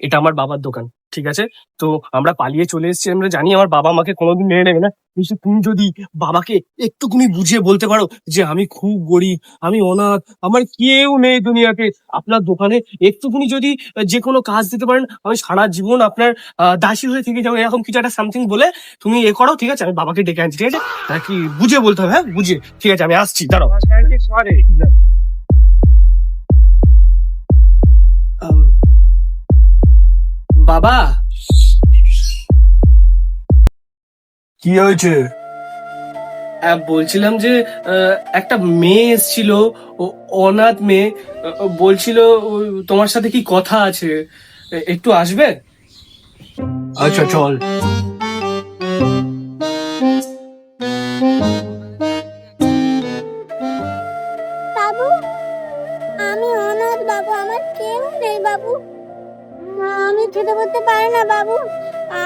এটা আমার বাবার দোকান, ঠিক আছে? তো আমরা পালিয়ে চলে এসেছি, আমরা জানি আমার বাবা আমাকে কোনোদিন মেনে নেবে না। কিন্তু তুমি যদি বাবাকে একটুকুনি বুঝিয়ে বলতে পারো যে আমি খুব গরিব, আমি অনাথ, আমার কেউ নেই দুনিয়াতে, আপনার দোকানে একটুকুনি যদি যে কোনো কাজ দিতে পারেন, আমি সারা জীবন আপনার দাসী হয়ে থেকে যাবো, এরকম কিছু একটা সামথিং বলে তুমি এ করো, ঠিক আছে? আমি বাবাকে ডেকে আনছি, ঠিক আছে? নাকি বুঝিয়ে বলতে হবে? হ্যাঁ, বুঝিয়ে, ঠিক আছে, আমি আসছি, দাঁড়াও। আহ, বাবা, কি হয়েছে? বলছিলাম যে একটা মেয়ে এসেছিল, অনাথ মেয়ে, বলছিল তোমার সাথে কি কথা আছে, একটু আসবে? আচ্ছা চল। বাবু, আমি অনাথ বাবু, আমার কেউ নেই বাবু। আমি খেতে করতে পারি না বাবু।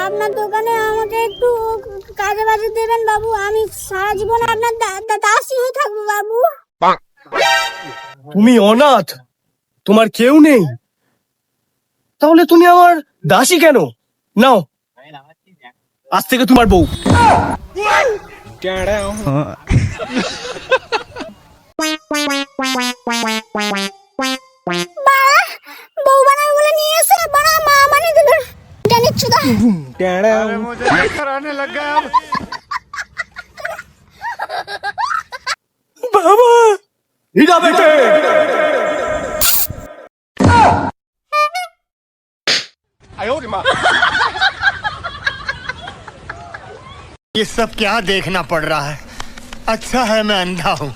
আপনার দোকানে আমাকে একটু কাজে বাজে দেবেন বাবু, আমি সারা জীবন আপনার দাসী হয়ে থাকবো বাবু। তুমি অনাথ, তোমার কেউ নেই, তাহলে তুমি আমার দাসী কেন? নাও, আজ থেকে তোমার বউ। বাড়া, বউ বানাবে বলে নিয়ে এসে বাড়া মা মানে দিল জানিস চুদা। বাবা, হিরা বেটে। ये सब क्या देखना पड़ रहा है। अच्छा है मैं अंधा हूँ।